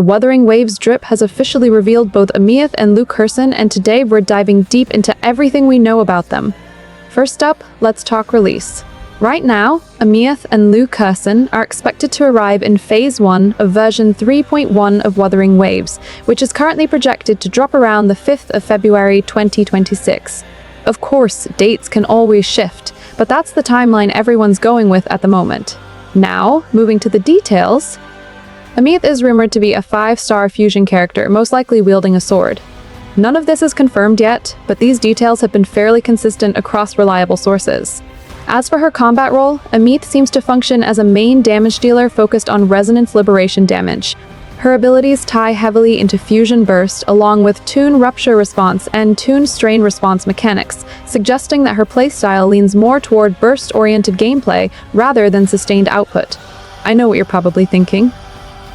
The Wuthering Waves drip has officially revealed both Aemeath and Luuk Herssen, and today we're diving deep into everything we know about them. First up, let's talk release. Right now, Aemeath and Luuk Herssen are expected to arrive in Phase 1 of version 3.1 of Wuthering Waves, which is currently projected to drop around the 5th of February 2026. Of course, dates can always shift, but that's the timeline everyone's going with at the moment. Now, moving to the details, Aemeath is rumored to be a 5-star fusion character, most likely wielding a sword. None of this is confirmed yet, but these details have been fairly consistent across reliable sources. As for her combat role, Aemeath seems to function as a main damage dealer focused on resonance liberation damage. Her abilities tie heavily into fusion burst along with tune rupture response and tune strain response mechanics, suggesting that her playstyle leans more toward burst-oriented gameplay rather than sustained output. I know what you're probably thinking.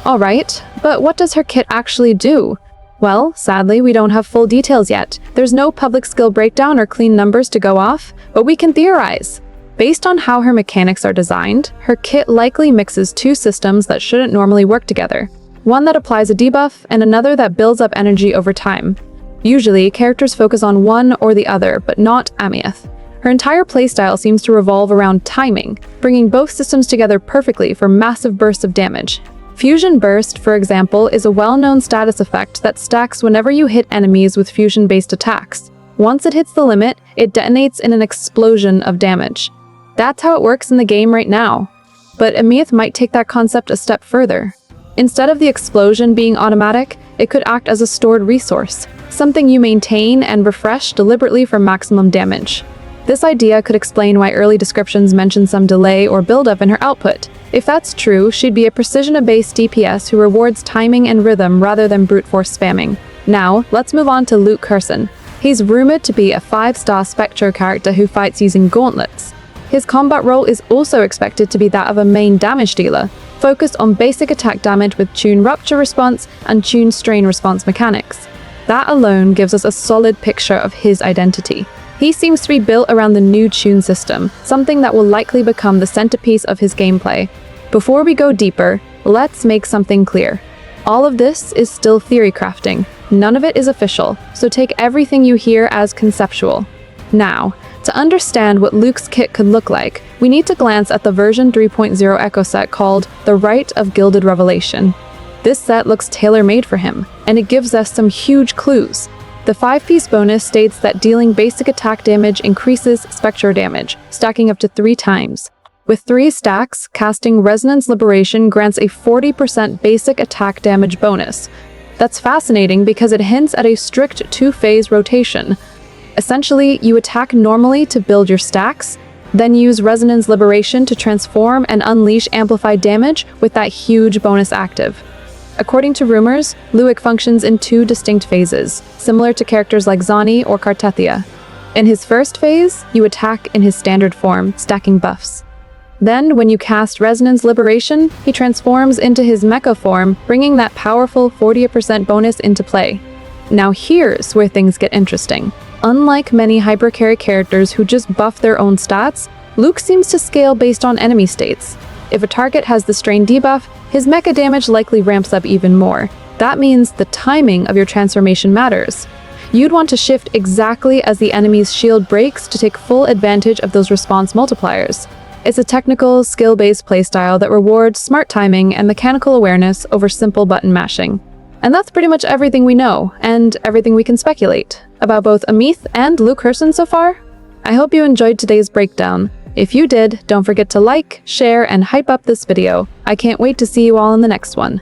Alright, but what does her kit actually do? Well, sadly, we don't have full details yet. There's no public skill breakdown or clean numbers to go off, but we can theorize. Based on how her mechanics are designed, her kit likely mixes two systems that shouldn't normally work together. One that applies a debuff, and another that builds up energy over time. Usually, characters focus on one or the other, but not Aemeath. Her entire playstyle seems to revolve around timing, bringing both systems together perfectly for massive bursts of damage. Fusion Burst, for example, is a well-known status effect that stacks whenever you hit enemies with fusion-based attacks. Once it hits the limit, it detonates in an explosion of damage. That's how it works in the game right now. But Aemeath might take that concept a step further. Instead of the explosion being automatic, it could act as a stored resource, something you maintain and refresh deliberately for maximum damage. This idea could explain why early descriptions mention some delay or buildup in her output. If that's true, she'd be a precision-based DPS who rewards timing and rhythm rather than brute force spamming. Now, let's move on to Luuk Herssen. He's rumored to be a 5-star Spectre character who fights using gauntlets. His combat role is also expected to be that of a main damage dealer, focused on basic attack damage with tune rupture response and tune strain response mechanics. That alone gives us a solid picture of his identity. He seems to be built around the new tune system, something that will likely become the centerpiece of his gameplay. Before we go deeper, let's make something clear. All of this is still theory crafting. None of it is official, so take everything you hear as conceptual. Now, to understand what Luuk's kit could look like, we need to glance at the version 3.0 echo set called The Rite of Gilded Revelation. This set looks tailor-made for him, and it gives us some huge clues. The 5-piece bonus states that dealing basic attack damage increases Spectre damage, stacking up to 3 times. With 3 stacks, casting Resonance Liberation grants a 40% basic attack damage bonus. That's fascinating because it hints at a strict 2-phase rotation. Essentially, you attack normally to build your stacks, then use Resonance Liberation to transform and unleash amplified damage with that huge bonus active. According to rumors, Luuk functions in 2 distinct phases, similar to characters like Zani or Kartethia. In his first phase, you attack in his standard form, stacking buffs. Then, when you cast Resonance Liberation, he transforms into his mecha form, bringing that powerful 40% bonus into play. Now here's where things get interesting. Unlike many hypercarry characters who just buff their own stats, Luuk seems to scale based on enemy states. If a target has the strain debuff, his mecha damage likely ramps up even more. That means the timing of your transformation matters. You'd want to shift exactly as the enemy's shield breaks to take full advantage of those response multipliers. It's a technical, skill-based playstyle that rewards smart timing and mechanical awareness over simple button mashing. And that's pretty much everything we know, and everything we can speculate, about both Aemeath and Luuk Herssen so far. I hope you enjoyed today's breakdown. If you did, don't forget to like, share, and hype up this video. I can't wait to see you all in the next one.